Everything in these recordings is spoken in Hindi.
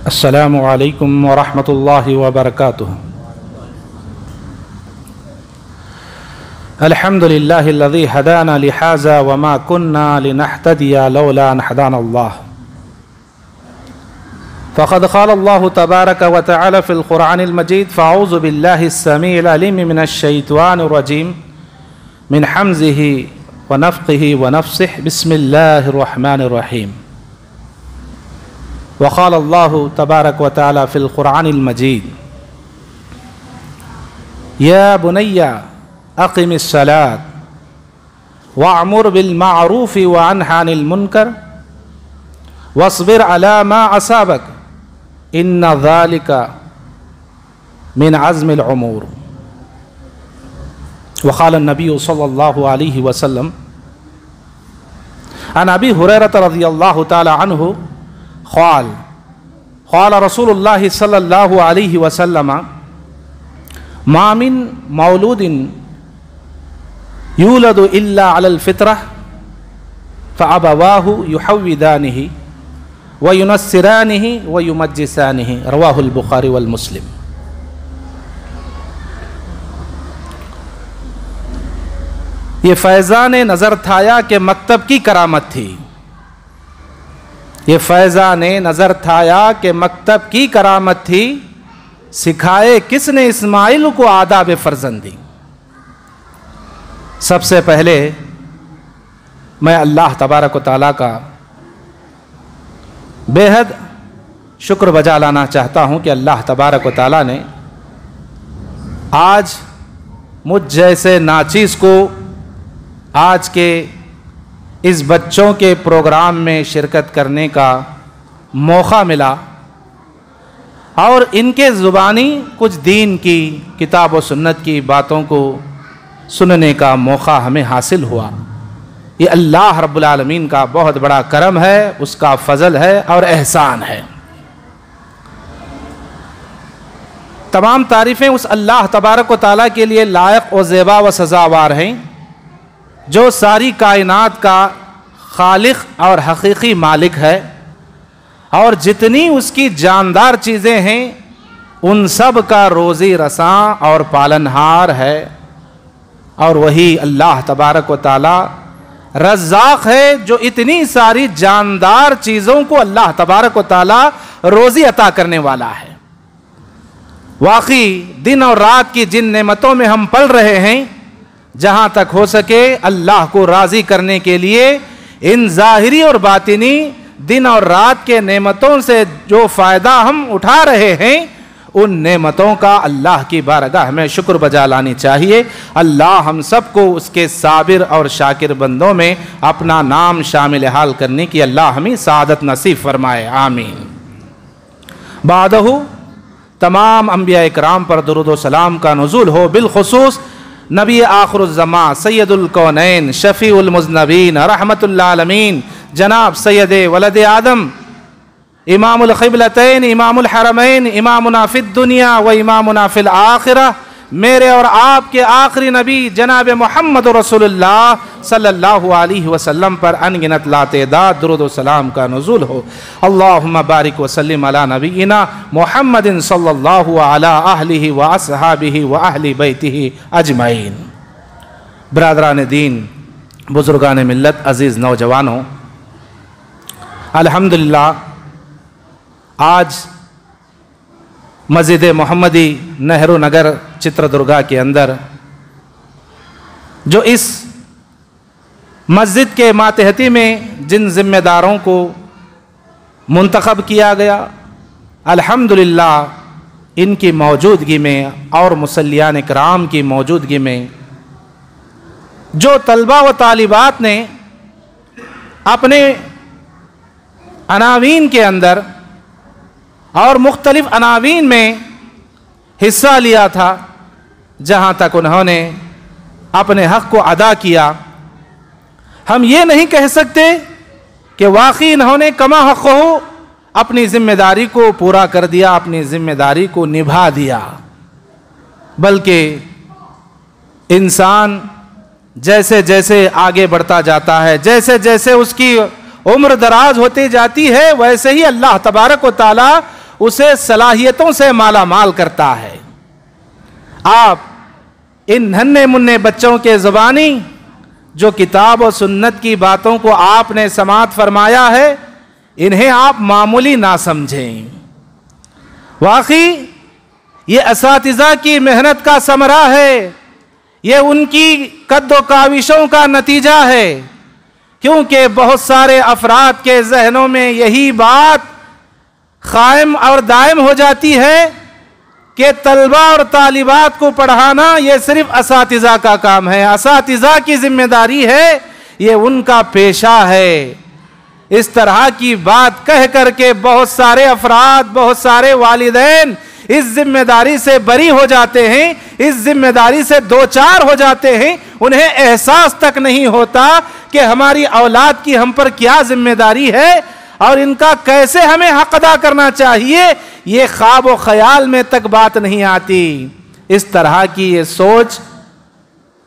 अस्सलामु अलैकुम वरहमतुल्लाहि वबरकातुहु। अल्हम्दुलिल्लाहिल्लज़ी हदाना लिहाज़ा वमा कुन्ना लिनहतदिया लौला अन हदानल्लाह। फ़क़द क़ालल्लाहु तबारक व तआला फ़िल क़ुरआनिल मजीद फ़अऊज़ु बिल्लाहिस समीइल अलीम मिनश शैतानिर रजीम मिन हम्ज़िही व नफ़्ख़िही व नफ़्सिही बिस्मिल्लाहिर रहमानिर रहीम। वक़ाल अल्लाहु तबारक व तआला फ़िल क़ुरआनिल मजीद या बुनय्या अक़िमिस सलात वअमुर बिल मारूफ़ि व अन्हा अनिल मुनकर वस्बिर अला मा असाबक इन्ना ज़ालिका मिन अज़्मिल उमूर। वक़ाल नबी सल्लल्लाहु अलैहि वसल्लम अन अबी हुरैरा रज़ियल्लाहु तआला अन्हु क़ाल क़ाल रसूलुल्लाह सल्लल्लाहु अलैहि वसल्लम मा मिन मौलूदिन यूलदु इल्ला अलल फ़ित्रह फ़अबवाहु युहव्विदानिही व युनस्सिरानिही व युमज्जिसानिही रवाहुल बुखारी वल मुस्लिम। ये फैज़ान नज़र थाया के मकतब की करामत थी। ये फैज़ान नज़र थाया के मकतब की करामत थी। सिखाए किसने इस्माइल को आदाब फ़र्ज़ंदी। सबसे पहले मैं अल्लाह तबारक व तआला का बेहद शुक्र बजा लाना चाहता हूँ कि अल्लाह तबारक व तआला ने आज मुझ जैसे नाचीज़ को आज के इस बच्चों के प्रोग्राम में शिरकत करने का मौका मिला और इनके ज़ुबानी कुछ दीन की किताब व सुन्नत की बातों को सुनने का मौका हमें हासिल हुआ। ये अल्लाह रब्बुल आलमीन का बहुत बड़ा करम है, उसका फ़ज़ल है और एहसान है। तमाम तारीफ़ें उस अल्लाह तबारक व तआला के लिए लायक व ज़ेबा व सज़ावार हैं जो सारी कायनात का खालिक और हकीकी मालिक है और जितनी उसकी जानदार चीज़ें हैं उन सब का रोज़ी रसां और पालनहार है। और वही अल्लाह तबारक व तआला रज़्ज़ाक़ है जो इतनी सारी जानदार चीज़ों को अल्लाह तबारक व तआला रोज़ी अता करने वाला है। वाकई दिन और रात की जिन नेमतों में हम पल रहे हैं, जहाँ तक हो सके अल्लाह को राज़ी करने के लिए इन ज़ाहिरी और बातिनी दिन और रात के नेमतों से जो फ़ायदा हम उठा रहे हैं उन नेमतों का अल्लाह की बारगाह में शुक्र बजा लानी चाहिए। अल्लाह हम सबको उसके साबिर और शाकिर बंदों में अपना नाम शामिल हाल करने की अल्लाह हमें सादत नसीब फरमाए, आमीन। बादहु तमाम अंबिया इकराम पर दुरूद व सलाम का नुज़ूल हो। बिलखुसूस नबी आखिरुज़्ज़मां सैयदुल कौनैन शफ़ीउल मुज़नबीन रहमतुल आलमीन जनाब सैयद वलद आदम इमामुल क़िबलतैन इमामुल हरमैन इमामुना फ़िद दुनिया व इमामुना फ़िल आखिरह मेरे और आपके आखिरी नबी जनाब मोहम्मद रसूलुल्लाह सल्लल्लाहु अलैहि वसल्लम पर अनगिनत लातेदाद दुरूद व सलाम का नुज़ूल हो। अल्लाहुम्मा बारिक व सल्लिम अला नबीना मुहम्मदिन सल्लल्लाहु अला अहलिही व अस्हाबिही व अहली बैतिही अजमईन। बरादरान दीन, बुज़ुर्गान मिल्लत, अज़ीज़ नौजवानों, अल्हम्दुलिल्लाह आज मस्जिद मोहम्मदी नेहरू नगर चित्रदुर्गा के अंदर जो इस मस्जिद के मातहती में जिन ज़िम्मेदारों को मुंतखब किया गया, अल्हम्दुलिल्लाह इनकी मौजूदगी में और मुसल्लियान इकराम की मौजूदगी में जो तलबा व तालिबात ने अपने अनावीन के अंदर और मुख्तलिफ अनावीन में हिस्सा लिया था, जहाँ तक उन्होंने अपने हक़ को अदा किया, हम ये नहीं कह सकते कि वाकई इन्होंने कमा हक़ हो अपनी ज़िम्मेदारी को पूरा कर दिया, अपनी ज़िम्मेदारी को निभा दिया। बल्कि इंसान जैसे जैसे आगे बढ़ता जाता है, जैसे जैसे उसकी उम्र दराज होती जाती है, वैसे ही अल्लाह तबारक व तआला उसे सलाहियतों से माला माल करता है। आप इन नन्हे मुन्ने बच्चों के ज़ुबानी जो किताब और सुन्नत की बातों को आपने समाअत फरमाया है, इन्हें आप मामूली ना समझें। वाकई ये असातिज़ा की मेहनत का समरा है, ये उनकी कद्दो काविशों का नतीजा है, क्योंकि बहुत सारे अफराद के जहनों में यही बात कायम और दायम हो जाती है कि तलबा और तालिबात को पढ़ाना ये सिर्फ असातिज़ा का काम है, असातिज़ा की जिम्मेदारी है, ये उनका पेशा है। इस तरह की बात कह करके बहुत सारे अफराद, बहुत सारे वालिदैन इस जिम्मेदारी से बरी हो जाते हैं, इस जिम्मेदारी से दो चार हो जाते हैं। उन्हें एहसास तक नहीं होता कि हमारी औलाद की हम पर क्या जिम्मेदारी है और इनका कैसे हमें हक अदा करना चाहिए, ये ख्वाब व ख्याल में तक बात नहीं आती। इस तरह की ये सोच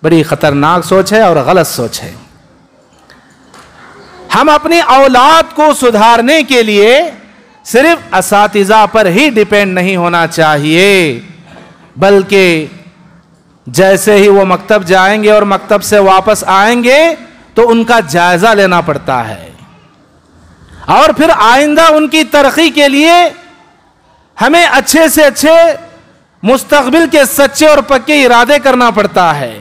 बड़ी खतरनाक सोच है और गलत सोच है। हम अपनी औलाद को सुधारने के लिए सिर्फ असातिज़ा पर ही डिपेंड नहीं होना चाहिए, बल्कि जैसे ही वो मकतब जाएंगे और मकतब से वापस आएंगे तो उनका जायजा लेना पड़ता है और फिर आइंदा उनकी तरक्की के लिए हमें अच्छे से अच्छे मुस्तकबिल के सच्चे और पक्के इरादे करना पड़ता है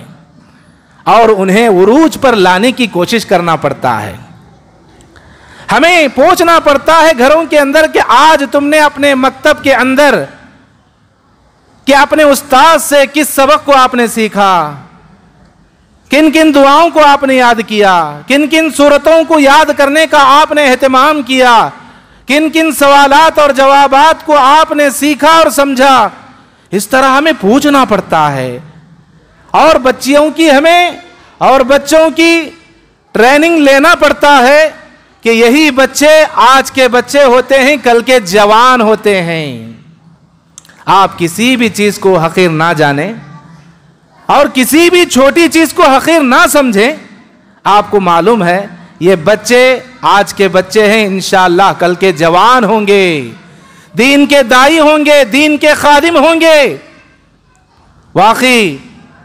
और उन्हें उरूज पर लाने की कोशिश करना पड़ता है। हमें पूछना पड़ता है घरों के अंदर कि आज तुमने अपने मकतब के अंदर कि अपने उस्ताद से किस सबक को आपने सीखा, किन किन दुआओं को आपने याद किया, किन किन सूरतों को याद करने का आपने एहतमाम किया, किन किन सवालात और जवाबात को आपने सीखा और समझा। इस तरह हमें पूछना पड़ता है और बच्चियों की हमें और बच्चों की ट्रेनिंग लेना पड़ता है कि यही बच्चे आज के बच्चे होते हैं, कल के जवान होते हैं। आप किसी भी चीज को हकीर ना जाने और किसी भी छोटी चीज को हकीर ना समझें। आपको मालूम है ये बच्चे आज के बच्चे हैं, इंशाअल्लाह कल के जवान होंगे, दीन के दाई होंगे, दीन के खादिम होंगे। वाकई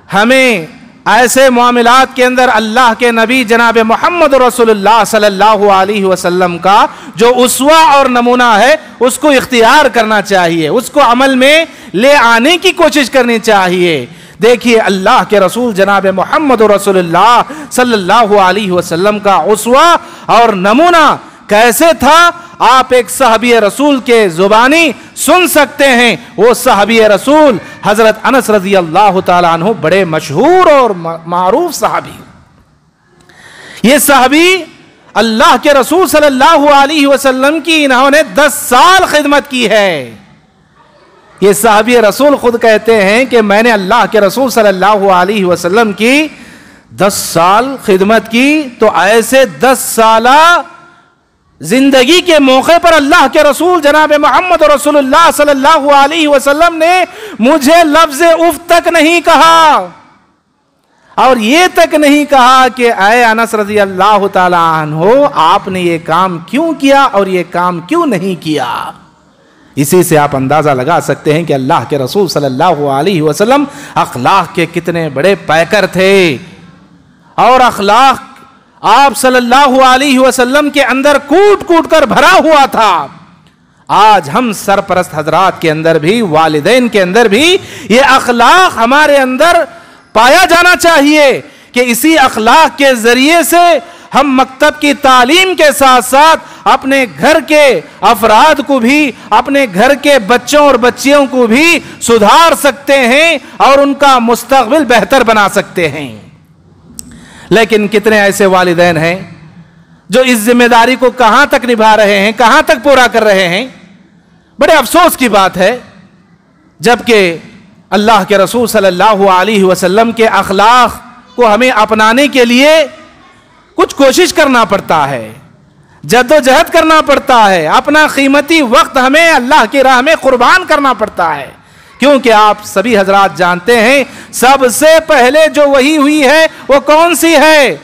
हमें ऐसे मामलात के अंदर अल्लाह के नबी जनाब मोहम्मद रसूलुल्लाह सल्लल्लाहु अलैहि वसल्लम का जो उस्वा और नमूना है उसको इख्तियार करना चाहिए, उसको अमल में ले आने की कोशिश करनी चाहिए। देखिए अल्लाह के रसूल जनाब मोहम्मद रसूलुल्लाह सल्लल्लाहु अलैहि वसल्लम का उस्वा और नमूना कैसे था, आप एक सहाबी रसूल के जुबानी सुन सकते हैं। वो सहाबी रसूल हजरत अनस रजी अल्लाह ताला अन्हु बड़े मशहूर और मारूफ सहाबी। ये सहाबी अल्लाह के रसूल सल्लल्लाहु अलैहि वसल्लम की इन्होंने 10 साल खिदमत की है। ये सहाबी रसूल खुद कहते हैं कि मैंने अल्लाह के रसूल सल्लल्लाहु अलैहि वसल्लम की 10 साल खिदमत की, तो ऐसे 10 साला जिंदगी के मौके पर अल्लाह के रसूल जनाब मोहम्मद रसूलुल्लाह सल्लल्लाहु अलैहि वसल्लम ने मुझे लफ्ज़ उफ तक नहीं कहा और ये तक नहीं कहा कि ऐ अनस रज़ी अल्लाह ताला अन्हो आपने ये काम क्यों किया और ये काम क्यों नहीं किया। इसी से आप अंदाजा लगा सकते हैं कि अल्लाह के रसूल सल्लल्लाहु अलैहि वसल्लम अखलाक के कितने बड़े पैकर थे और अखलाक आप सल्लल्लाहु अलैहि वसल्लम के अंदर कूट कूट कर भरा हुआ था। आज हम सरपरस्त हजरात के अंदर भी, वालिदैन के अंदर भी ये अखलाक हमारे अंदर पाया जाना चाहिए कि इसी अखलाक के जरिए से हम मकतब की तालीम के साथ साथ अपने घर के अफराद को भी, अपने घर के बच्चों और बच्चियों को भी सुधार सकते हैं और उनका मुस्तकबिल बेहतर बना सकते हैं। लेकिन कितने ऐसे वालिदैन हैं जो इस जिम्मेदारी को कहां तक निभा रहे हैं, कहां तक पूरा कर रहे हैं। बड़े अफसोस की बात है जबकि अल्लाह के रसूल सल्लल्लाहु अलैहि वसल्लम के अखलाक को हमें अपनाने के लिए कुछ कोशिश करना पड़ता है, जद्दोजहद करना पड़ता है, अपना कीमती वक्त हमें अल्लाह की राह में कुर्बान करना पड़ता है। क्योंकि आप सभी हजरात जानते हैं सबसे पहले जो वही हुई है वो कौन सी है?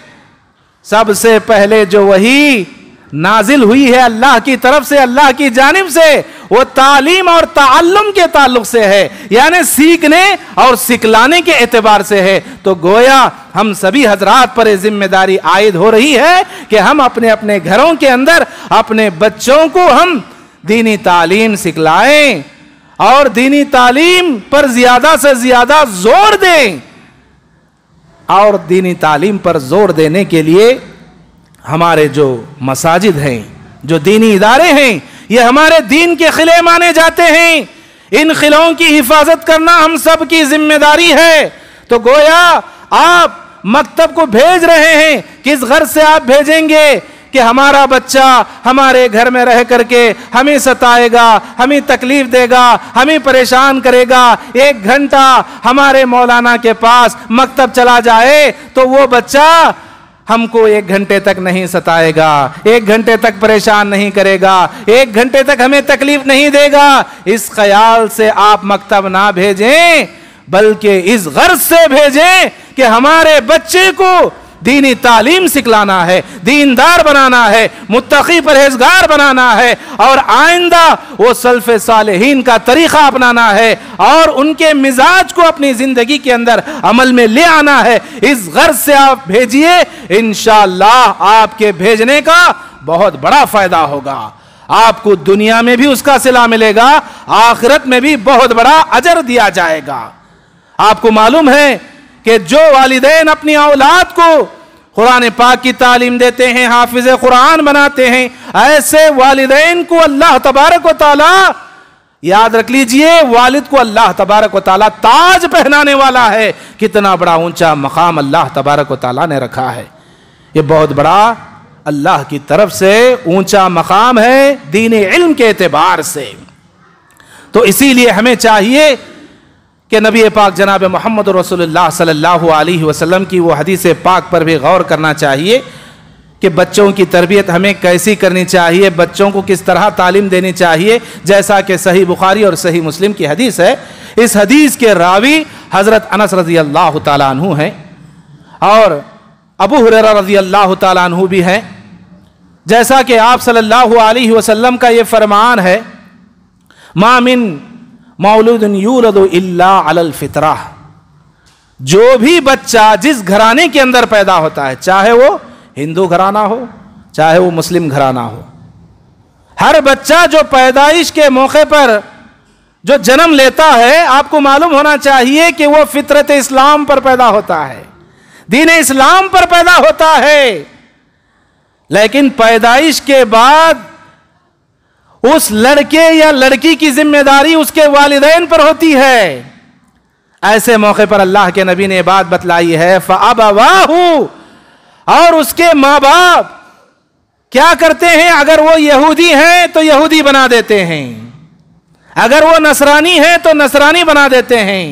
सबसे पहले जो वही नाजिल हुई है अल्लाह की तरफ से, अल्लाह की जानिब से, वो तालीम और ताल्लुम के ताल्लुक से है, यानी सीखने और सिखलाने के एतबार से है। तो गोया हम सभी हजरात पर जिम्मेदारी आयद हो रही है कि हम अपने अपने घरों के अंदर अपने बच्चों को हम दीनी तालीम सिखलाएं और दीनी तालीम पर ज्यादा से ज्यादा जोर दें। और दीनी तालीम पर जोर देने के लिए हमारे जो मसाजिद हैं, जो दीनी इदारे हैं, ये हमारे दीन के खिले माने जाते हैं। इन खिलों की हिफाजत करना हम सब की जिम्मेदारी है। तो गोया आप मकतब को भेज रहे हैं, किस घर से आप भेजेंगे कि हमारा बच्चा हमारे घर में रह करके हमें सताएगा, हमें तकलीफ देगा, हमें परेशान करेगा। 1 घंटा हमारे मौलाना के पास मकतब चला जाए तो वो बच्चा हमको 1 घंटे तक नहीं सताएगा, 1 घंटे तक परेशान नहीं करेगा, 1 घंटे तक हमें तकलीफ नहीं देगा। इस ख्याल से आप मकतब ना भेजें, बल्कि इस गर्ज से भेजें कि हमारे बच्चे को दीनी तालीम सिखलाना है, दीनदार बनाना है, मुत्तकी परहेजगार बनाना है और आइंदा वो सल्फ़े सालेहीन का तरीका अपनाना है और उनके मिजाज को अपनी जिंदगी के अंदर अमल में ले आना है। इस गर्ज से आप भेजिए, इंशाअल्लाह आपके भेजने का बहुत बड़ा फायदा होगा। आपको दुनिया में भी उसका सिला मिलेगा, आखिरत में भी बहुत बड़ा अजर दिया जाएगा। आपको मालूम है कि जो वालिदैन अपनी औलाद को कुरान पाक की तालीम देते हैं, हाफिज कुरान बनाते हैं, ऐसे वालिदैन को अल्लाह तबारक व तआला, याद रख लीजिए, वालिद को अल्लाह तबारक व तआला ताज पहनाने वाला है। कितना बड़ा ऊंचा मकाम अल्लाह तबारक व तआला ने रखा है। ये बहुत बड़ा अल्लाह की तरफ से ऊंचा मकाम है दीन इल्म के एतबार से। तो इसीलिए हमें चाहिए कि नबी पाक जनाब मोहम्मद रसूलुल्लाह सल्लल्लाहु अलैहि वसल्लम की वो हदीस पाक पर भी गौर करना चाहिए कि बच्चों की तरबियत हमें कैसी करनी चाहिए, बच्चों को किस तरह तालीम देनी चाहिए। जैसा कि सही बुखारी और सही मुस्लिम की हदीस है, इस हदीस के रावी हज़रत अनस रज़ी अल्लाह तआला अन्हु हैं और अबू हुरैरा रज़ी अल्लाह तआला अन्हु भी हैं। जैसा कि आप सल्लल्लाहु अलैहि वसल्लम का ये फरमान है, मा मिन मौलूदुन यूलदु इल्ला अलल फितरा, जो भी बच्चा जिस घराने के अंदर पैदा होता है, चाहे वो हिंदू घराना हो, चाहे वो मुस्लिम घराना हो, हर बच्चा जो पैदाइश के मौके पर जो जन्म लेता है, आपको मालूम होना चाहिए कि वो फितरत इस्लाम पर पैदा होता है, दीन इस्लाम पर पैदा होता है। लेकिन पैदाइश के बाद उस लड़के या लड़की की जिम्मेदारी उसके वालिदैन पर होती है। ऐसे मौके पर अल्लाह के नबी ने बात बतलाई है, फ़अबवाहु, और उसके माँ बाप क्या करते हैं, अगर वो यहूदी हैं तो यहूदी बना देते हैं, अगर वो नसरानी है तो नसरानी बना देते हैं,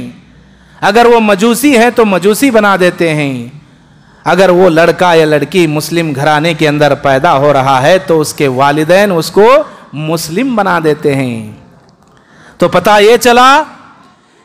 अगर वो मजूसी है तो मजूसी बना देते हैं। अगर वो लड़का या लड़की मुस्लिम घराने के अंदर पैदा हो रहा है तो उसके वालिदैन उसको मुस्लिम बना देते हैं। तो पता ये चला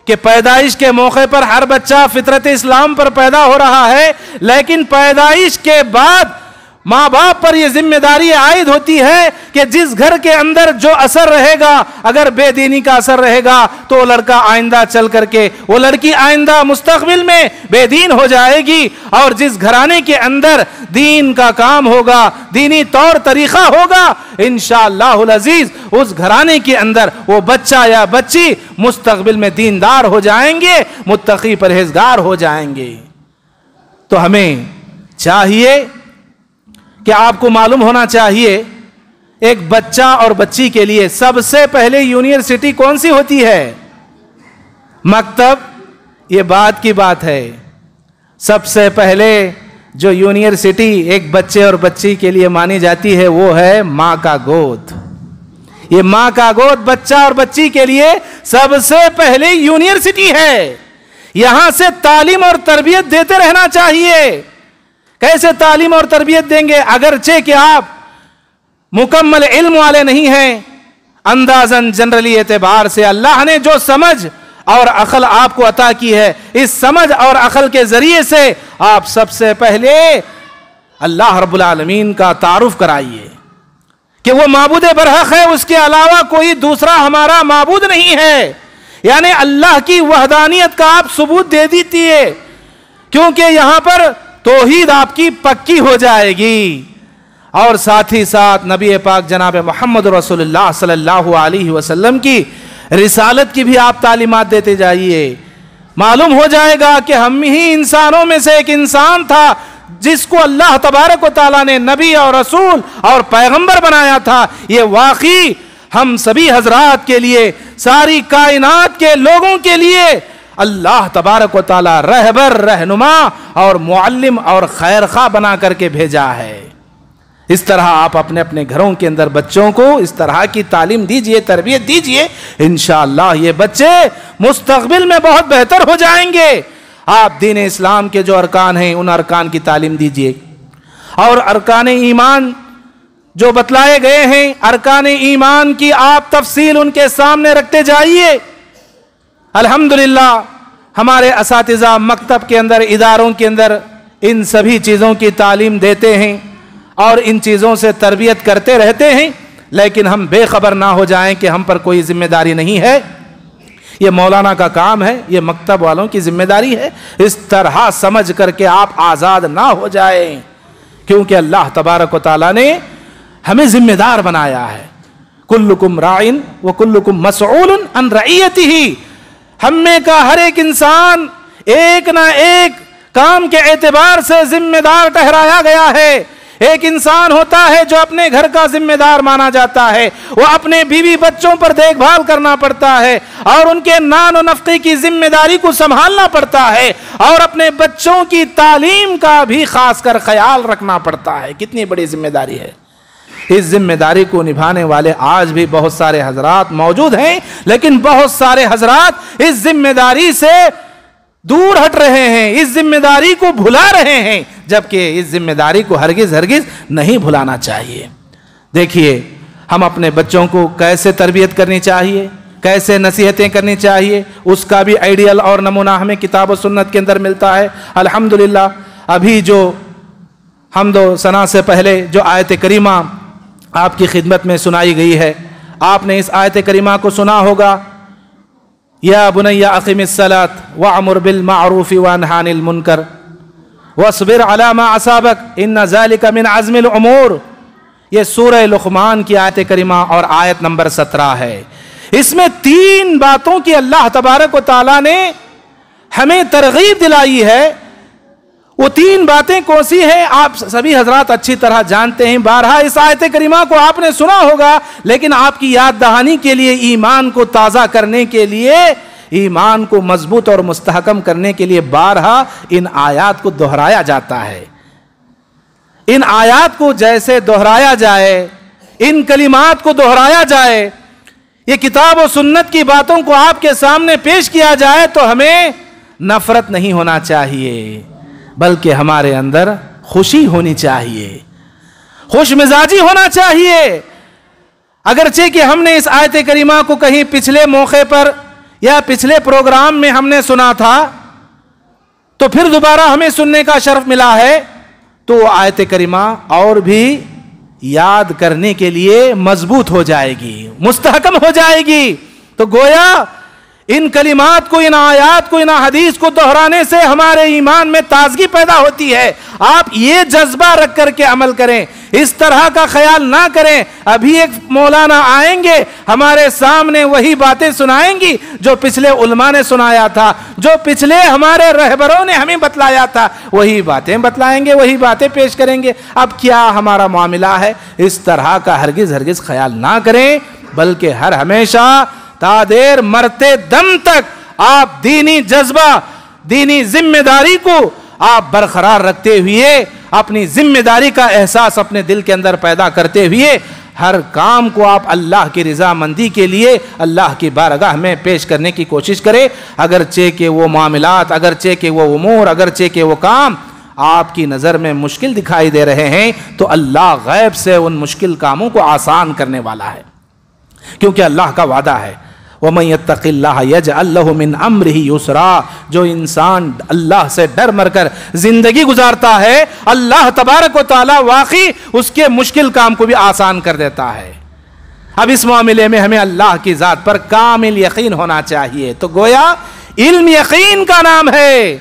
कि पैदाइश के मौके पर हर बच्चा फितरत इस्लाम पर पैदा हो रहा है, लेकिन पैदाइश के बाद माँ बाप पर यह जिम्मेदारी आयद होती है कि जिस घर के अंदर जो असर रहेगा, अगर बेदीनी का असर रहेगा तो वो लड़का आइंदा चल करके, वो लड़की आइंदा मुस्तकबिल में बेदीन हो जाएगी, और जिस घराने के अंदर दीन का काम होगा, दीनी तौर तरीका होगा, इंशाअल्लाहुल अजीज उस घराने के अंदर वो बच्चा या बच्ची मुस्तकबिल में दीनदार हो जाएंगे, मुत्तकी परहेजगार हो जाएंगे। तो हमें चाहिए कि आपको मालूम होना चाहिए, एक बच्चा और बच्ची के लिए सबसे पहले यूनिवर्सिटी कौन सी होती है? मकतब। ये बात की बात है, सबसे पहले जो यूनिवर्सिटी एक बच्चे और बच्ची के लिए मानी जाती है वो है माँ का गोद। ये माँ का गोद बच्चा और बच्ची के लिए सबसे पहले यूनिवर्सिटी है। यहां से तालीम और तरबियत देते रहना चाहिए। कैसे तालीम और तरबियत देंगे? अगरचे कि आप मुकम्मल इल्म वाले नहीं हैं, अंदाजन जनरली एतबार से अल्लाह ने जो समझ और अकल आपको अता की है, इस समझ और अकल के जरिए से आप सबसे पहले अल्लाह रब्बुल आलमीन का तारुफ कराइए, कि वो माबूद बरहक है, उसके अलावा कोई दूसरा हमारा माबूद नहीं है, यानी अल्लाह की वहदानियत का आप सबूत दे दीजिए, क्योंकि यहां पर तौहीद आपकी पक्की हो जाएगी। और साथ ही साथ नबी पाक जनाब मोहम्मद रसूलुल्लाह सल्लल्लाहु अलैहि वसल्लम की रिसालत की भी आप तालीमात देते जाइए। मालूम हो जाएगा कि हम ही इंसानों में से एक इंसान था जिसको अल्लाह तबारक व तआला ने नबी और रसूल और पैगंबर बनाया था। ये वाकई हम सभी हजरात के लिए, सारी कायनात के लोगों के लिए अल्लाह तबारक व तआला रहबर, रहनुमा और मुअल्लिम और खैर खा बना करके भेजा है। इस तरह आप अपने अपने घरों के अंदर बच्चों को इस तरह की तालीम दीजिए, तरबियत दीजिए, इंशाअल्लाह ये बच्चे मुस्तकबिल में बहुत बेहतर हो जाएंगे। आप दीन इस्लाम के जो अरकान हैं उन अरकान की तालीम दीजिए, और अरकान ईमान जो बतलाए गए हैं, अरकान ईमान की आप तफसील उनके सामने रखते जाइए। अल्हम्दुलिल्लाह हमारे असातिज़ा मकतब के अंदर, इदारों के अंदर इन सभी चीज़ों की तालीम देते हैं और इन चीज़ों से तरबियत करते रहते हैं, लेकिन हम बेखबर ना हो जाएं कि हम पर कोई जिम्मेदारी नहीं है। ये मौलाना का काम है, ये मकतब वालों की जिम्मेदारी है। इस तरह समझ करके आप आज़ाद ना हो जाएं, क्योंकि अल्लाह तबारक व तआला ने हमें जिम्मेदार बनाया है। कुल्लुकुम राइन व कुल्लुकुम मसऊलुन अन रइयतिही। हम में का हर एक इंसान एक ना एक काम के एतबार से जिम्मेदार ठहराया गया है। एक इंसान होता है जो अपने घर का जिम्मेदार माना जाता है, वो अपने बीवी बच्चों पर देखभाल करना पड़ता है और उनके नान और नफ़क़े की जिम्मेदारी को संभालना पड़ता है, और अपने बच्चों की तालीम का भी खासकर ख्याल रखना पड़ता है। कितनी बड़ी जिम्मेदारी है। इस जिम्मेदारी को निभाने वाले आज भी बहुत सारे हजरात मौजूद हैं, लेकिन बहुत सारे हजरात इस जिम्मेदारी से दूर हट रहे हैं, इस जिम्मेदारी को भुला रहे हैं, जबकि इस जिम्मेदारी को हरगिज हरगिज नहीं भुलाना चाहिए। देखिए हम अपने बच्चों को कैसे तरबियत करनी चाहिए, कैसे नसीहतें करनी चाहिए, उसका भी आइडियल और नमूना हमें किताब और सुन्नत के अंदर मिलता है। अल्हम्दुलिल्लाह अभी जो हम्दो सना से पहले जो आयत करीमा आपकी खिदमत में सुनाई गई है, आपने इस आयत करीमा को सुना होगा, या बुनैया अक़िमिस सलात वअमुर बिल मारूफ़ वन्हा अनिल मुनकर वस्बिर अला मा असाबक इन्न ज़ालिका मिन अज़्मिल उमूर। ये सूरह लुक़मान की आयत करीमा और आयत नंबर 17 है। इसमें 3 बातों की अल्लाह तबारक व तआला ने हमें तरगीब दिलाई है। वो 3 बातें कौन सी हैं आप सभी हजरात अच्छी तरह जानते हैं। बारहा इस आयत करीमा को आपने सुना होगा, लेकिन आपकी याद दहानी के लिए, ईमान को ताज़ा करने के लिए, ईमान को मजबूत और मुस्तहकम करने के लिए बारहा इन आयात को दोहराया जाता है। इन आयात को जैसे दोहराया जाए, इन कलिमात को दोहराया जाए, ये किताब और सुन्नत की बातों को आपके सामने पेश किया जाए, तो हमें नफरत नहीं होना चाहिए, बल्कि हमारे अंदर खुशी होनी चाहिए, खुश मिजाजी होना चाहिए। अगरचे कि हमने इस आयत करीमा को कहीं पिछले मौके पर या पिछले प्रोग्राम में हमने सुना था, तो फिर दोबारा हमें सुनने का शर्फ मिला है, तो आयत करीमा और भी याद करने के लिए मजबूत हो जाएगी, मुस्तहकम हो जाएगी। तो गोया इन कलिमात को, इन आयात को, इन हदीस को दोहराने से हमारे ईमान में ताजगी पैदा होती है। आप ये जज्बा रख करके अमल करें, इस तरह का ख्याल ना करें। अभी एक मौलाना आएंगे, हमारे सामने वही बातें सुनाएंगी जो पिछले उलमा ने सुनाया था, जो पिछले हमारे रहबरों ने हमें बतलाया था, वही बातें बतलाएंगे, वही बातें पेश करेंगे। अब क्या हमारा मामला है, इस तरह का हरगिज हरगिज ख्याल ना करें, बल्कि हर हमेशा तादेर मरते दम तक आप दीनी जज्बा, दीनी जिम्मेदारी को आप बरकरार रखते हुए, अपनी जिम्मेदारी का एहसास अपने दिल के अंदर पैदा करते हुए, हर काम को आप अल्लाह की रज़ामंदी के लिए अल्लाह की बारगाह में पेश करने की कोशिश करें। अगरचे के वो मामलात, अगरचे के वो उमूर, अगरचे के वो काम आपकी नज़र में मुश्किल दिखाई दे रहे हैं, तो अल्लाह गैब से उन मुश्किल कामों को आसान करने वाला है, क्योंकि अल्लाह का वादा है, वमन यत्तक़िल्लाह यजअल लहु मिन अम्रिही युसरा, जो इंसान अल्लाह से डर मरकर जिंदगी गुजारता है, अल्लाह तबारक व तआला वाकई उसके मुश्किल काम को भी आसान कर देता है। अब इस मामले में हमें अल्लाह की जात पर कामिल यकीन होना चाहिए। तो गोया इल्म यकीन का नाम है।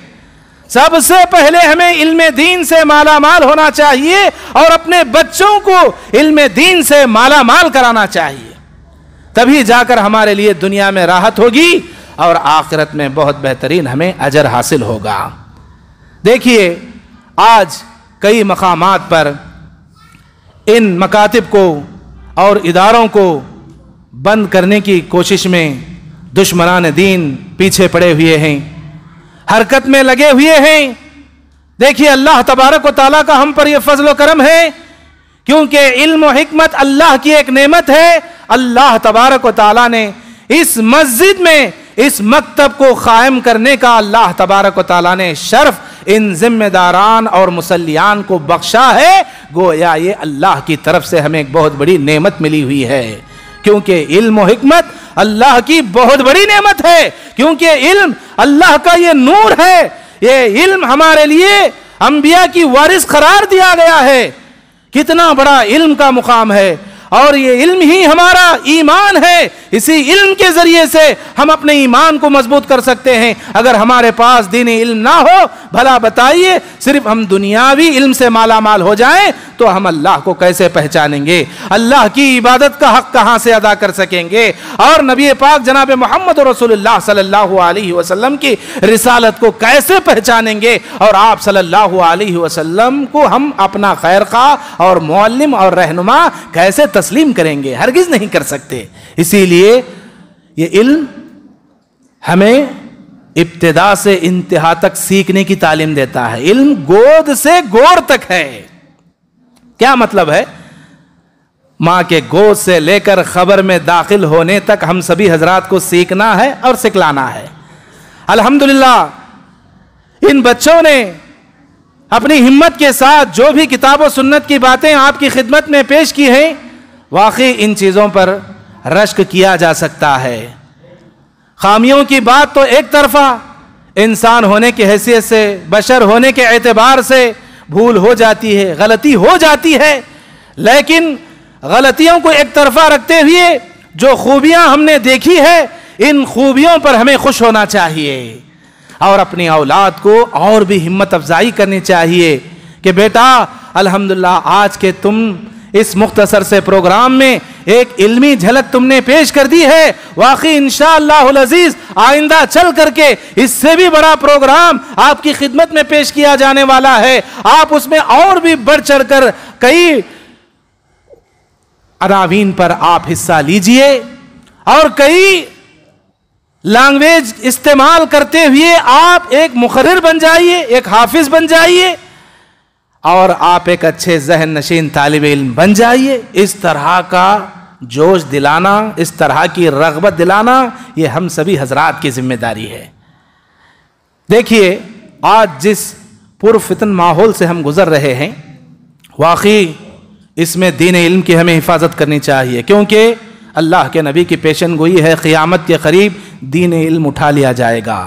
सबसे पहले हमें इल्म दीन से माला माल होना चाहिए और अपने बच्चों को इल्म दीन से माला माल कराना चाहिए, तभी जाकर हमारे लिए दुनिया में राहत होगी और आखिरत में बहुत बेहतरीन हमें अजर हासिल होगा। देखिए, आज कई मकामात पर इन मकातिब को और इदारों को बंद करने की कोशिश में दुश्मनान दीन पीछे पड़े हुए हैं, हरकत में लगे हुए हैं। देखिए, अल्लाह तबारक व तआला का हम पर यह फजल व करम है, क्योंकि इल्म और हिकमत अल्लाह की एक नेमत है। अल्लाह तबारक व तआला ने इस मस्जिद में इस मकतब को कायम करने का अल्लाह तबारक व तआला ने शर्फ इन जिम्मेदारान और मुसल्लियान को बख्शा है। गोया ये अल्लाह की तरफ से हमें एक बहुत बड़ी नेमत मिली हुई है, क्योंकि इल्म और हिकमत अल्लाह की बहुत बड़ी नेमत है, क्योंकि इल्म अल्लाह का ये नूर है। ये इल्म हमारे लिए अंबिया की वारिस करार दिया गया है। कितना बड़ा इल्म का मुकाम है, और ये इल्म ही हमारा ईमान है। इसी इल्म के जरिए से हम अपने ईमान को मजबूत कर सकते हैं। अगर हमारे पास दीनी इल्म ना हो, भला बताइए, सिर्फ हम दुनियावी इल्म से माला माल हो जाएं तो हम अल्लाह को कैसे पहचानेंगे, अल्लाह की इबादत का हक कहां से अदा कर सकेंगे, और नबी पाक जनाब मोहम्मद रसूलुल्लाह सल्लल्लाहु अलैहि वसल्लम की रिसालत को कैसे पहचानेंगे, और आप सल्लल्लाहु अलैहि वसल्लम को हम अपना खैरख्वाह और मुअल्लिम और रहनुमा कैसे तस्लीम करेंगे? हरगिज नहीं कर सकते। इसीलिए ये इल्म हमें इब्तिदा से इंतहा तक सीखने की तालीम देता है। इल्म गोद से गोर तक है। क्या मतलब है? मां के गोद से लेकर खबर में दाखिल होने तक हम सभी हजरात को सीखना है और सिखलाना है। अल्हम्दुलिल्लाह, इन बच्चों ने अपनी हिम्मत के साथ जो भी किताब और सुन्नत की बातें आपकी खिदमत में पेश की हैं, वाकई इन चीज़ों पर रश्क किया जा सकता है। खामियों की बात तो एक तरफा, इंसान होने की हैसियत से, बशर होने के एतबार से भूल हो जाती है, गलती हो जाती है, लेकिन गलतियों को एक तरफा रखते हुए जो खूबियां हमने देखी है, इन खूबियों पर हमें खुश होना चाहिए और अपनी औलाद को और भी हिम्मत अफजाई करनी चाहिए कि बेटा अल्हम्दुलिल्लाह, आज के तुम इस मुख्तसर से प्रोग्राम में एक इल्मी झलक तुमने पेश कर दी है। वाकई इंशाअल्लाहुल अजीज आइंदा चल करके इससे भी बड़ा प्रोग्राम आपकी खिदमत में पेश किया जाने वाला है। आप उसमें और भी बढ़ चढ़कर कई अनावीन पर आप हिस्सा लीजिए और कई लैंग्वेज इस्तेमाल करते हुए आप एक मुखर्रिर बन जाइए, एक हाफिज बन जाइए और आप एक अच्छे जहन नशीन तालिब इल्म बन जाइए। इस तरह का जोश दिलाना, इस तरह की रग़बत दिलाना, ये हम सभी हजरात की जिम्मेदारी है। देखिए, आज जिस पुरफितन माहौल से हम गुजर रहे हैं, वाकई इसमें दीन इल्म की हमें हिफाजत करनी चाहिए, क्योंकि अल्लाह के नबी की पेशन गोई है, क़ियामत के करीब दीन इल्म उठा लिया जाएगा,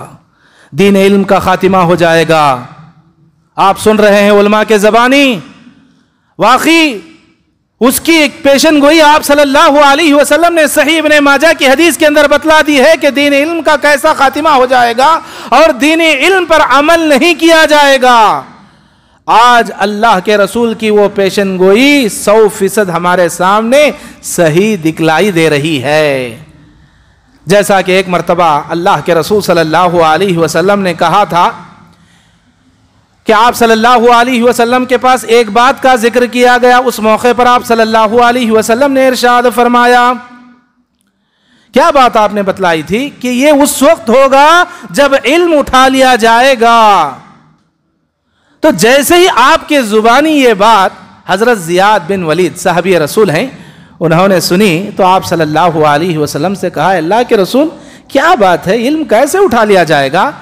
दीन इल्म का खातिमा हो जाएगा। आप सुन रहे हैं उलमा के ज़बानी, वाकई उसकी एक पेशन गोई आप सल्लल्लाहु अलैहि वसल्लम ने सही इब्ने माजा की हदीस के अंदर बतला दी है कि दीन इल्म का कैसा खातिमा हो जाएगा और दीन इल्म पर अमल नहीं किया जाएगा। आज अल्लाह के रसूल की वो पेशन गोई 100% हमारे सामने सही दिखलाई दे रही है। जैसा कि एक मर्तबा अल्लाह के रसूल सल्लल्लाहु अलैहि वसल्लम ने कहा था कि आप सल्लल्लाहु अलैहि वसल्लम के पास एक बात का जिक्र किया गया। उस मौके पर आप सल्लल्लाहु अलैहि वसल्लम ने इरशाद फरमाया, क्या बात आपने बतलाई थी कि ये उस वक्त होगा जब इल्म उठा लिया जाएगा। तो जैसे ही आपके जुबानी ये बात हजरत जियाद बिन वलीद साहबी रसूल हैं, उन्होंने सुनी तो आप सल्लल्लाहु अलैहि वसल्लम से कहा, अल्लाह के रसूल क्या बात है, इल्म कैसे उठा लिया जाएगा?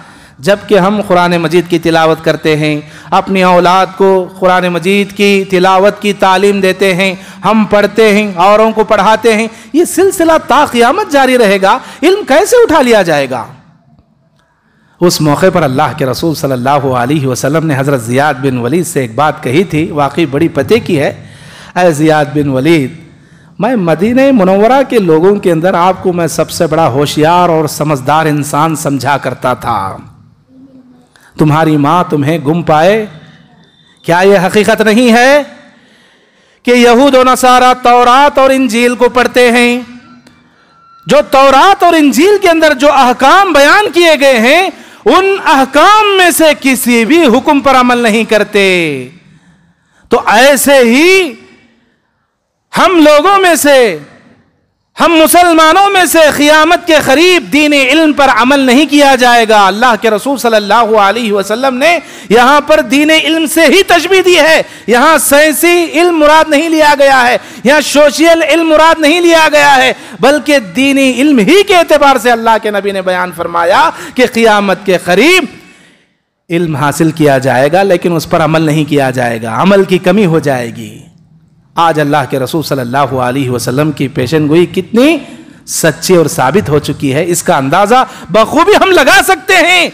जबकि हम कुरान मजीद की तिलावत करते हैं, अपनी औलाद को कुरान मजीद की तिलावत की तालीम देते हैं, हम पढ़ते हैं, औरों को पढ़ाते हैं, ये सिलसिला ता क़यामत जारी रहेगा। इल्म कैसे उठा लिया जाएगा? उस मौके पर अल्लाह के रसूल सल्लल्लाहु अलैहि वसल्लम ने हज़रत ज़ियाद बिन वलीद से एक बात कही थी, वाकई बड़ी पते की है। ऐ ज़ियाद बिन वलीद, मैं मदीने मुनव्वरा के लोगों के अंदर आपको मैं सबसे बड़ा होशियार और समझदार इंसान समझा करता था। तुम्हारी माँ तुम्हें गुम पाए, क्या यह हकीकत नहीं है कि यहूद और नसारा तौरात और इंजील को पढ़ते हैं? जो तौरात और इंजील के अंदर जो अहकाम बयान किए गए हैं, उन अहकाम में से किसी भी हुक्म पर अमल नहीं करते। तो ऐसे ही हम लोगों में से, हम मुसलमानों में से क़यामत के करीब दीन इल्म पर अमल नहीं किया जाएगा। अल्लाह के रसूल सल्लल्लाहु अलैहि वसल्लम ने यहां पर दीन इल्म से ही तशबीह दी है। यहां साइंसी इल्म मुराद नहीं लिया गया है, यहां सोशल इल्म मुराद नहीं लिया गया है, बल्कि दीनी इल्म ही के एतबार से अल्लाह के नबी ने बयान फरमाया कि क़यामत के करीब इल्म हासिल किया जाएगा, लेकिन उस पर अमल नहीं किया जाएगा, अमल की कमी हो जाएगी। आज अल्लाह के रसूल सल्लल्लाहु अलैहि वसल्लम की पेशेनगोई कितनी सच्ची और साबित हो चुकी है, इसका अंदाजा बखूबी हम लगा सकते हैं।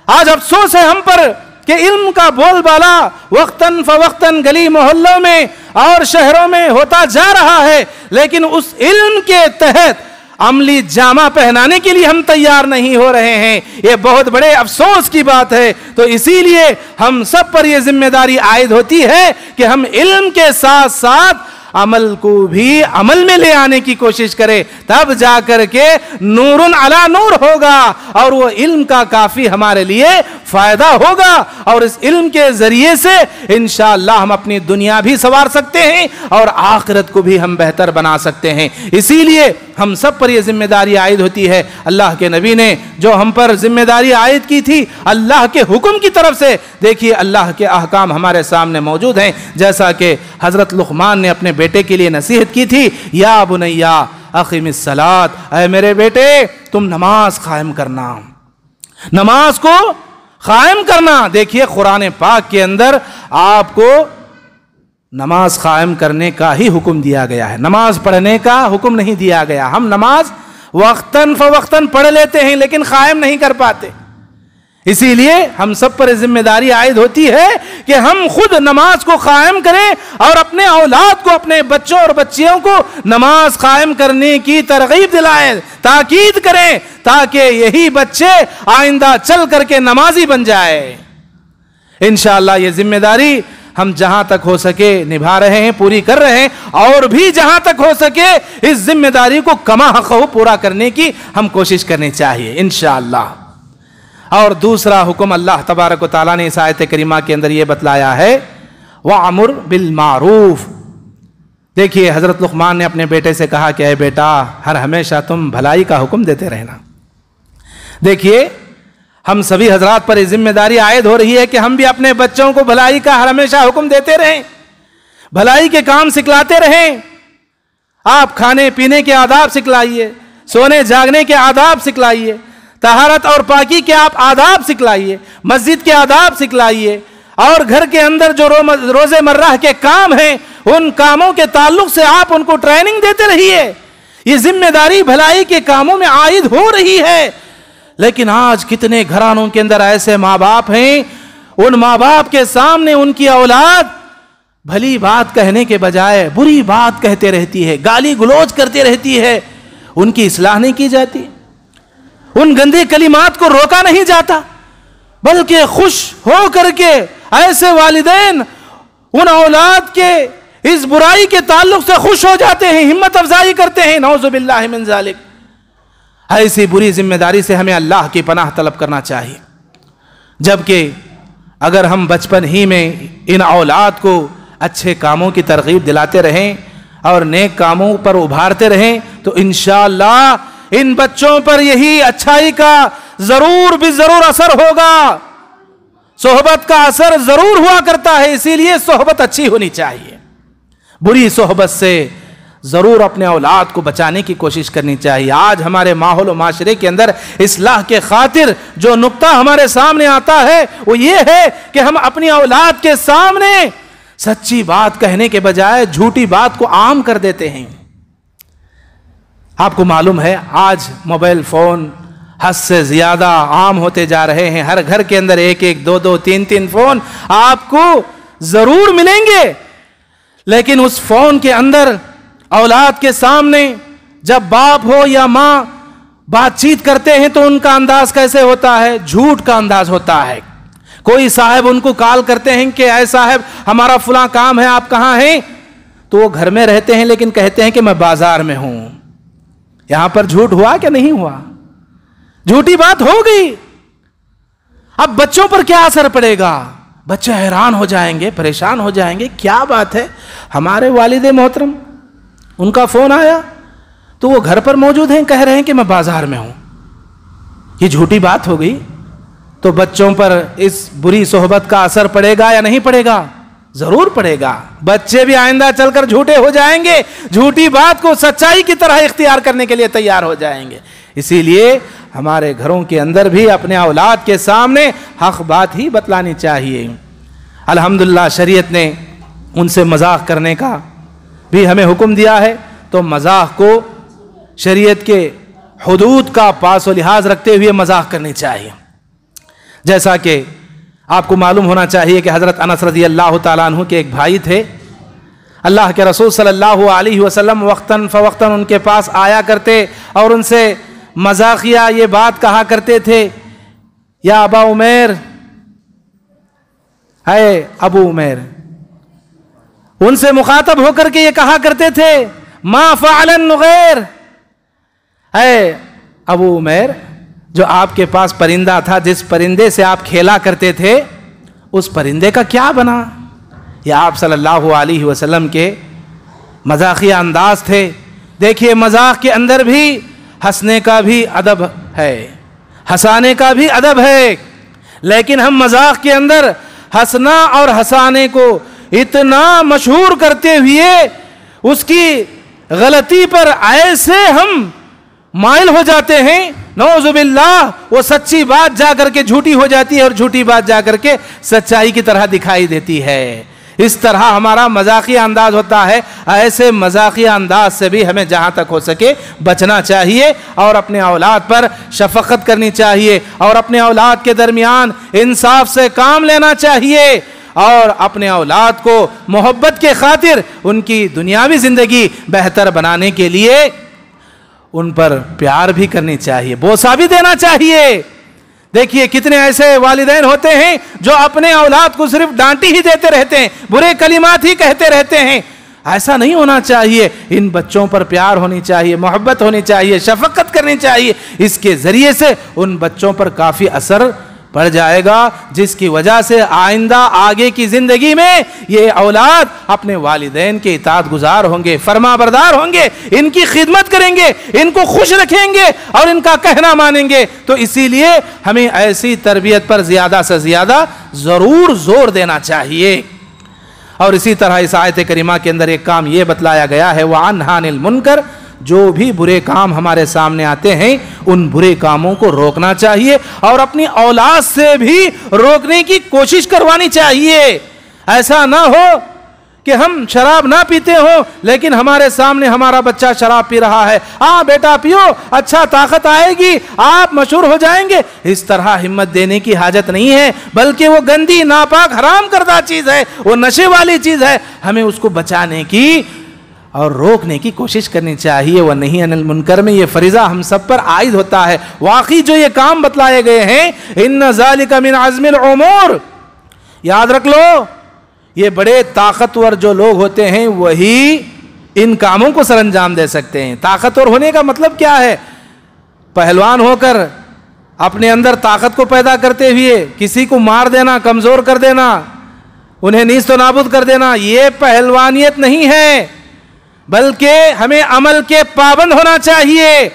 आज अफसोस है हम पर कि इल्म का बोलबाला वक्तन फवक्तन गली मोहल्लों में और शहरों में होता जा रहा है, लेकिन उस इल्म के तहत अमली जामा पहनाने के लिए हम तैयार नहीं हो रहे हैं। ये बहुत बड़े अफसोस की बात है। तो इसीलिए हम सब पर यह जिम्मेदारी आयद होती है कि हम इल्म के साथ साथ अमल को भी अमल में ले आने की कोशिश करें, तब जाकर के नूरुन अला नूर होगा और वो इल्म का काफी हमारे लिए फायदा होगा। और इस इल्म के जरिए से इंशाअल्लाह हम अपनी दुनिया भी संवार सकते हैं और आखिरत को भी हम बेहतर बना सकते हैं। इसीलिए हम सब पर यह जिम्मेदारी आयद होती है। अल्लाह के नबी ने जो हम पर जिम्मेदारी आयद की थी अल्लाह के हुक्म की तरफ से, देखिए अल्लाह के अहकाम हमारे सामने मौजूद हैं। जैसा कि हजरत लुक़मान ने अपने बेटे के लिए नसीहत की थी, या बुनैया अक़िमिस सलात, ऐ मेरे बेटे तुम नमाज कायम करना, नमाज को कायम करना। देखिए कुरान पाक के अंदर आपको नमाज कायम करने का ही हुक्म दिया गया है, नमाज पढ़ने का हुक्म नहीं दिया गया। हम नमाज वक्तन फवक्तन पढ़ लेते हैं लेकिन कायम नहीं कर पाते। इसीलिए हम सब पर जिम्मेदारी आयद होती है कि हम खुद नमाज को कायम करें और अपने औलाद को, अपने बच्चों और बच्चियों को नमाज कायम करने की तरगीब दिलाएं, ताकीद करें, ताकि यही बच्चे आइंदा चल करके नमाजी बन जाए। इंशाअल्लाह ये जिम्मेदारी हम जहां तक हो सके निभा रहे हैं, पूरी कर रहे हैं, और भी जहां तक हो सके इस जिम्मेदारी को कमा हक़हू पूरा करने की हम कोशिश करनी चाहिए इंशाअल्लाह। और दूसरा हुक्म अल्लाह तबारक व तआला ने इस आयत करीमा के अंदर यह बतलाया है, वअमुर बिल मारूफ। देखिए हजरत लुक़मान ने अपने बेटे से कहा कि ऐ बेटा, हर हमेशा तुम भलाई का हुक्म देते रहना। देखिए हम सभी हजरात पर जिम्मेदारी आयद हो रही है कि हम भी अपने बच्चों को भलाई का हर हमेशा हुक्म देते रहें, भलाई के काम सिखलाते रहें। आप खाने पीने के आदाब सिखलाइए, सोने जागने के आदाब सिखलाइए, तहारत और पाकी के आप आदाब सिखलाइए, मस्जिद के आदाब सिखलाइए, और घर के अंदर जो रोज़मर्रा के काम हैं उन कामों के ताल्लुक से आप उनको ट्रेनिंग देते रहिए। ये जिम्मेदारी भलाई के कामों में आयद हो रही है। लेकिन आज कितने घरानों के अंदर ऐसे माँ बाप हैं, उन माँ बाप के सामने उनकी औलाद भली बात कहने के बजाय बुरी बात कहते रहती है, गाली गलौज करती रहती है, उनकी इस्लाह नहीं की जाती, उन गंदे कलिमात को रोका नहीं जाता, बल्कि खुश हो करके ऐसे वालिदैन उन औलाद के इस बुराई के ताल्लुक से खुश हो जाते हैं, हिम्मत अफजाई करते हैं। नऊज़ु बिल्लाहि मिन ज़ालिक। ऐसी बुरी जिम्मेदारी से हमें अल्लाह की पनाह तलब करना चाहिए। जबकि अगर हम बचपन ही में इन औलाद को अच्छे कामों की तरगीब दिलाते रहें और नेक कामों पर उभारते रहें तो इंशाअल्लाह इन बच्चों पर यही अच्छाई का जरूर भी जरूर असर होगा। सोहबत का असर जरूर हुआ करता है, इसीलिए सोहबत अच्छी होनी चाहिए। बुरी सोहबत से जरूर अपने औलाद को बचाने की कोशिश करनी चाहिए। आज हमारे माहौल और माशरे के अंदर इस्लाह के खातिर जो नुक्ता हमारे सामने आता है वो ये है कि हम अपनी औलाद के सामने सच्ची बात कहने के बजाय झूठी बात को आम कर देते हैं। आपको मालूम है आज मोबाइल फोन हद से ज्यादा आम होते जा रहे हैं। हर घर के अंदर एक एक, दो दो, तीन तीन फोन आपको जरूर मिलेंगे, लेकिन उस फोन के अंदर औलाद के सामने जब बाप हो या मां बातचीत करते हैं तो उनका अंदाज कैसे होता है? झूठ का अंदाज होता है। कोई साहब उनको कॉल करते हैं कि ऐ साहब हमारा फुला काम है, आप कहां हैं? तो वो घर में रहते हैं लेकिन कहते हैं कि मैं बाजार में हूं। यहां पर झूठ हुआ कि नहीं हुआ? झूठी बात हो गई। अब बच्चों पर क्या असर पड़ेगा? बच्चे हैरान हो जाएंगे, परेशान हो जाएंगे, क्या बात है, हमारे वालिद मोहतरम उनका फोन आया तो वो घर पर मौजूद हैं, कह रहे हैं कि मैं बाजार में हूं। ये झूठी बात हो गई। तो बच्चों पर इस बुरी सोहबत का असर पड़ेगा या नहीं पड़ेगा? जरूर पड़ेगा। बच्चे भी आइंदा चलकर झूठे हो जाएंगे, झूठी बात को सच्चाई की तरह इख्तियार करने के लिए तैयार हो जाएंगे। इसीलिए हमारे घरों के अंदर भी अपने औलाद के सामने हक बात ही बतलानी चाहिए। अल्हम्दुलिल्लाह शरीयत ने उनसे मजाक करने का भी हमें हुक्म दिया है, तो मजाक को शरीयत के हुदूद का पास व लिहाज रखते हुए मजाक करनी चाहिए। जैसा कि आपको मालूम होना चाहिए कि हज़रत अनस रज़ियल्लाहु ताला अन्हु के एक भाई थे। अल्लाह के रसूल सल्लल्लाहु अलैहि वसल्लम वक्तन फ़वक्तन उनके पास आया करते और उनसे मजाकिया ये बात कहा करते थे, या अबा उमैर, है अबू उमैर। उनसे मुखातब होकर के ये कहा करते थे, मा फ़अलन नुगैर, है अबू उमैर, जो आपके पास परिंदा था, जिस परिंदे से आप खेला करते थे, उस परिंदे का क्या बना? ये आप सल्लल्लाहु अलैहि वसल्लम के मजाकिया अंदाज थे। देखिए मजाक के अंदर भी हंसने का भी अदब है, हंसाने का भी अदब है, लेकिन हम मजाक के अंदर हंसना और हंसाने को इतना मशहूर करते हुए उसकी गलती पर ऐसे हम माइल हो जाते हैं, नौजुबिल्लाह, वो सच्ची बात जाकर के झूठी हो जाती है और झूठी बात जाकर के सच्चाई की तरह दिखाई देती है। इस तरह हमारा मजाकिया अंदाज होता है। ऐसे मजाकिया अंदाज से भी हमें जहां तक हो सके बचना चाहिए और अपने औलाद पर शफकत करनी चाहिए और अपने औलाद के दरमियान इंसाफ से काम लेना चाहिए और अपने औलाद को मोहब्बत के खातिर उनकी दुनियावी जिंदगी बेहतर बनाने के लिए उन पर प्यार भी करनी चाहिए, बोसा भी देना चाहिए। देखिए कितने ऐसे वालिदैन होते हैं जो अपने औलाद को सिर्फ डांटी ही देते रहते हैं, बुरे कलिमात ही कहते रहते हैं। ऐसा नहीं होना चाहिए। इन बच्चों पर प्यार होनी चाहिए, मोहब्बत होनी चाहिए, शफकत करनी चाहिए। इसके जरिए से उन बच्चों पर काफी असर पड़ जाएगा, जिसकी वजह से आइंदा आगे की जिंदगी में ये औलाद अपने वालिदैन के इताअत गुजार होंगे, फरमाबरदार होंगे, इनकी खिदमत करेंगे, इनको खुश रखेंगे और इनका कहना मानेंगे। तो इसीलिए हमें ऐसी तरबियत पर ज्यादा से ज्यादा जरूर जोर देना चाहिए। और इसी तरह इस आयत करीमा के अंदर एक काम यह बतलाया गया है, वह अनहानिल मुनकर, जो भी बुरे काम हमारे सामने आते हैं उन बुरे कामों को रोकना चाहिए और अपनी औलाद से भी रोकने की कोशिश करवानी चाहिए। ऐसा ना हो कि हम शराब ना पीते हो लेकिन हमारे सामने हमारा बच्चा शराब पी रहा है, आ बेटा पियो, अच्छा ताकत आएगी, आप मशहूर हो जाएंगे। इस तरह हिम्मत देने की हाजत नहीं है, बल्कि वो गंदी नापाक हराम करदा चीज है, वो नशे वाली चीज है। हमें उसको बचाने की और रोकने की कोशिश करनी चाहिए। वह नहीं अनिल मुनकर में ये फरीजा हम सब पर आयद होता है। वाकई जो ये काम बतलाए गए हैं, इन्न ज़ालिका मिन अज़्मिल उमूर, याद रख लो, ये बड़े ताकतवर जो लोग होते हैं वही इन कामों को सरंजाम दे सकते हैं। ताकतवर होने का मतलब क्या है? पहलवान होकर अपने अंदर ताकत को पैदा करते हुए किसी को मार देना, कमजोर कर देना, उन्हें नीस्त नाबूद कर देना, ये पहलवानियत नहीं है, बल्कि हमें अमल के पाबंद होना चाहिए,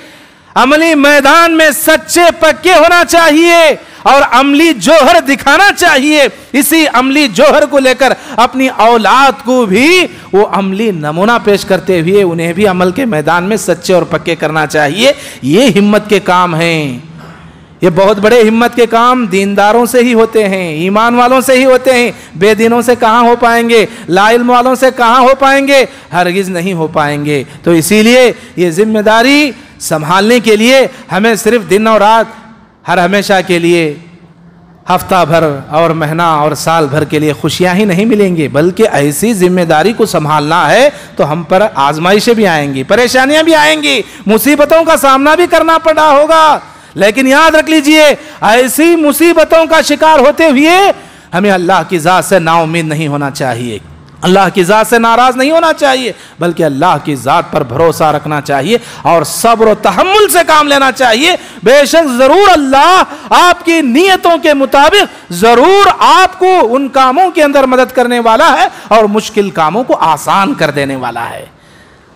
अमली मैदान में सच्चे पक्के होना चाहिए और अमली जोहर दिखाना चाहिए। इसी अमली जोहर को लेकर अपनी औलाद को भी वो अमली नमूना पेश करते हुए उन्हें भी अमल के मैदान में सच्चे और पक्के करना चाहिए। ये हिम्मत के काम हैं, ये बहुत बड़े हिम्मत के काम दीनदारों से ही होते हैं, ईमान वालों से ही होते हैं। बेदीनों से कहाँ हो पाएंगे, लाइल्म वालों से कहाँ हो पाएंगे, हरगिज नहीं हो पाएंगे। तो इसीलिए ये जिम्मेदारी संभालने के लिए हमें सिर्फ दिन और रात, हर हमेशा के लिए, हफ्ता भर और महीना और साल भर के लिए खुशियां ही नहीं मिलेंगी, बल्कि ऐसी जिम्मेदारी को संभालना है तो हम पर आजमाइशें भी आएंगी, परेशानियां भी आएंगी, मुसीबतों का सामना भी करना पड़ा होगा। लेकिन याद रख लीजिए, ऐसी मुसीबतों का शिकार होते हुए हमें अल्लाह की ज़ात से नाउम्मीद नहीं होना चाहिए, अल्लाह की ज़ात से नाराज़ नहीं होना चाहिए, बल्कि अल्लाह की ज़ात पर भरोसा रखना चाहिए और सब्र और तहम्मुल से काम लेना चाहिए। बेशक ज़रूर अल्लाह आपकी नीयतों के मुताबिक ज़रूर आपको उन कामों के अंदर मदद करने वाला है और मुश्किल कामों को आसान कर देने वाला है।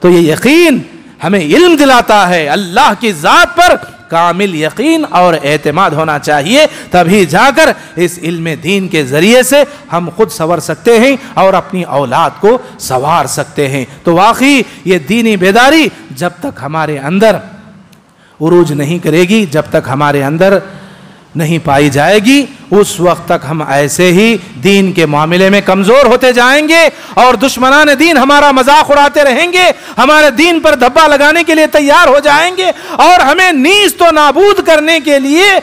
तो ये यकीन हमें इल्म दिलाता है, अल्लाह की ज़ात पर कामिल यकीन और एतमाद होना चाहिए, तभी जाकर इस इल्म दीन के ज़रिए से हम खुद संवर सकते हैं और अपनी औलाद को संवार सकते हैं। तो वाकई ये दीनी बेदारी जब तक हमारे अंदर उरूज नहीं करेगी, जब तक हमारे अंदर नहीं पाई जाएगी, उस वक्त तक हम ऐसे ही दीन के मामले में कमज़ोर होते जाएंगे और दुश्मनान दीन हमारा मजाक उड़ाते रहेंगे, हमारे दीन पर धब्बा लगाने के लिए तैयार हो जाएंगे और हमें नीज तो नाबूद करने के लिए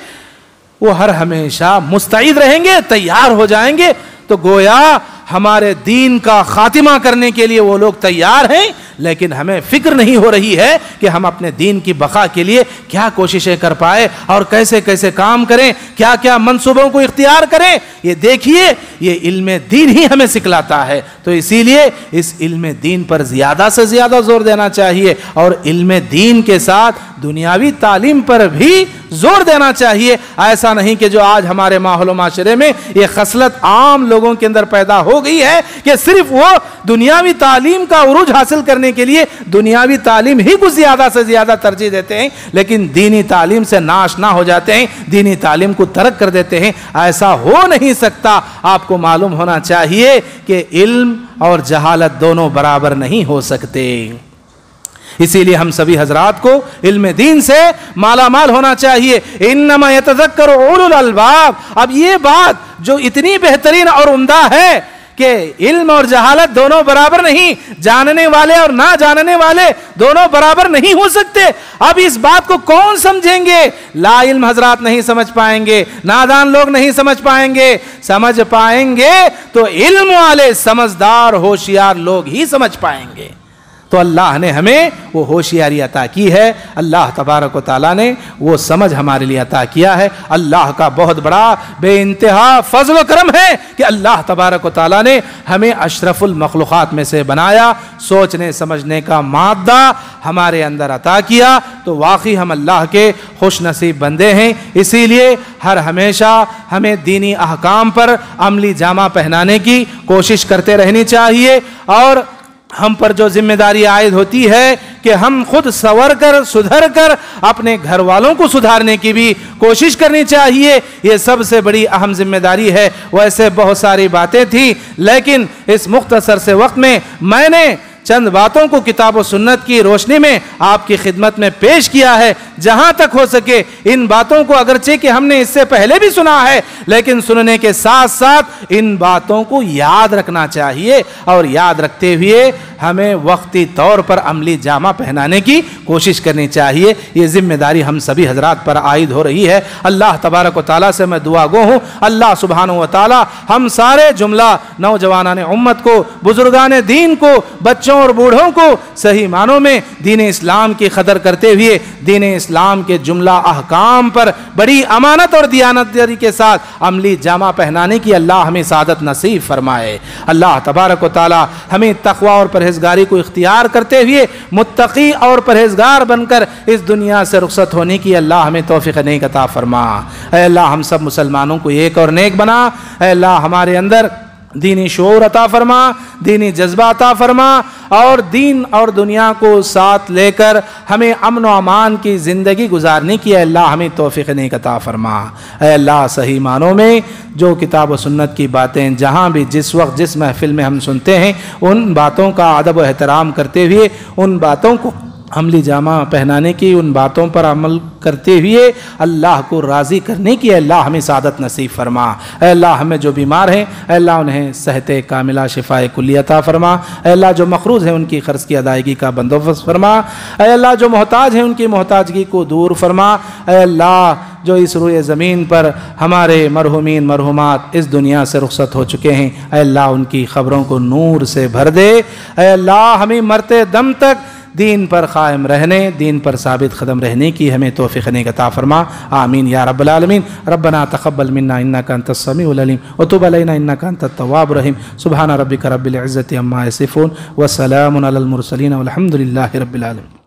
वो हर हमेशा मुस्तैद रहेंगे, तैयार हो जाएंगे। तो गोया हमारे दीन का खातिमा करने के लिए वो लोग तैयार हैं, लेकिन हमें फिक्र नहीं हो रही है कि हम अपने दीन की बका के लिए क्या कोशिशें कर पाए और कैसे कैसे काम करें, क्या क्या मंसूबों को इख्तियार करें। ये देखिए, ये इल्म दीन ही हमें सिखलाता है। तो इसीलिए इस इल्म दीन पर ज़्यादा से ज़्यादा जोर देना चाहिए और इल्म दीन के साथ दुनियावी तालीम पर भी जोर देना चाहिए। ऐसा नहीं कि जो आज हमारे माहौल माशरे में ये खसलत आम लोगों के अंदर पैदा हो गई है कि सिर्फ वो दुनियावी तालीम का उरूज हासिल करने के लिए दुनियावी तालीम ही को ज़्यादा से ज़्यादा तरजीह देते हैं, लेकिन दीनी तालीम से नाशना हो जाते हैं, दीनी तालीम को तर्क कर देते हैं। ऐसा हो नहीं सकता। आपको मालूम होना चाहिए कि इल्म और जहालत दोनों बराबर नहीं हो सकते। इसीलिए हम सभी हजरात को इल्म दीन से माला माल होना चाहिए। इन्नमा यतज़क्करु उलुल अलबाब। अब ये बात जो इतनी बेहतरीन और उम्दा है कि इल्म और जहालत दोनों बराबर नहीं, जानने वाले और ना जानने वाले दोनों बराबर नहीं हो सकते। अब इस बात को कौन समझेंगे? ला इल्म हजरात नहीं समझ पाएंगे, नादान लोग नहीं समझ पाएंगे। समझ पाएंगे तो इल्म वाले समझदार होशियार लोग ही समझ पाएंगे। तो अल्लाह ने हमें वो होशियारी अता की है, अल्लाह तबारक व तआला ने वो समझ हमारे लिए अता किया है। अल्लाह का बहुत बड़ा बेइंतहा फजल व करम है कि अल्लाह तबारक व तआला ने हमें अशरफुल मखलूक़ात में से बनाया, सोचने समझने का मादा हमारे अंदर अता किया। तो वाकई हम अल्लाह के खुश नसीब बंदे हैं। इसीलिए हर हमेशा हमें दीनी अहकाम पर अमली जामा पहनाने की कोशिश करते रहनी चाहिए और हम पर जो जिम्मेदारी आयद होती है कि हम खुद संवर कर सुधर कर अपने घर वालों को सुधारने की भी कोशिश करनी चाहिए। ये सबसे बड़ी अहम जिम्मेदारी है। वैसे बहुत सारी बातें थी, लेकिन इस मुख्तसर से वक्त में मैंने चंद बातों को किताब और सुन्नत की रोशनी में आपकी खिदमत में पेश किया है। जहां तक हो सके इन बातों को, अगरचे कि हमने इससे पहले भी सुना है, लेकिन सुनने के साथ साथ इन बातों को याद रखना चाहिए और याद रखते हुए हमें वक्ती तौर पर अमली जामा पहनाने की कोशिश करनी चाहिए। ये जिम्मेदारी हम सभी हजरात पर आयद हो रही है। अल्लाह तबारक व तआला से मैं दुआ गो हूँ, अल्लाह सुब्हानहू व तआला हम सारे जुमला नौजवानान उम्मत को, बुजुर्गान दीन को, बच्चों और बूढ़ों को सही मानों में दीन इस्लाम की कदर करते हुए दीन इस्लाम के जुमला अहकाम पर बड़ी अमानत और दियानतदारी के साथ अमली जामा पहनाने की अल्लाह हमें सादत नसीब फरमाए। अल्लाह तबारक व तआला हमें तक़वा और परहेजगारी को इख्तियार करते हुए मुत्तकी और परहेजगार बनकर इस दुनिया से रुखसत होने की अल्लाह हमें तौफीक नेक अता फरमा। ऐ अल्लाह हम सब मुसलमानों को एक और नेक बना। ऐ अल्लाह हमारे अंदर दीनी शऊर अता फरमा, दीनी जज्बा अता फरमा और दीन और दुनिया को साथ लेकर हमें अमन व अमान की ज़िंदगी गुजारने की अल्लाह हमें तौफीक नेक अता फरमा। ऐ अल्लाह सही मानों में जो किताब व सुन्नत की बातें जहाँ भी जिस वक्त जिस महफिल में हम सुनते हैं, उन बातों का अदब व एहतराम करते हुए उन बातों को अमली जामा पहनाने की, उन बातों पर अमल करते हुए अल्लाह को राज़ी करने की अल्लाह हमें सादत नसीब फरमा। अल्लाह हमें जो बीमार हैं अल्लाह उन्हें सेहत कामिला शिफाए कुल्ली अता फरमा। अल्लाह जो मखरूज़ हैं उनकी क़र्ज़ की अदायगी का बंदोबस्त फरमा। अल्लाह जो मोहताज हैं उनकी मोहताजगी को दूर फरमा। अल्लाह जो इस रुए ज़मीन पर हमारे मरहुमीन मरहुमात इस दुनिया से रुखसत हो चुके हैं अल्लाह उनकी ख़बरों को नूर से भर दे। अल्लाह हमें मरते दम तक दीन पर क़ायम रहने, दीन पर साबित क़दम रहने की हमें तौफ़ीक़ अता फ़रमा। आमीन या रब्बल आलमीन। रब्बना तक़ब्बल मिन्ना इन्नका अंतस समीउल अलीम व तुब अलैना इन्नका अंतत तव्वाबुर रहीम। सुब्हान रब्बिका रब्बिल इज़्ज़ति अम्मा यसिफ़ून व सलामुन अलल मुरसलीन वल्हम्दुलिल्लाहि रब्बिल आलमीन।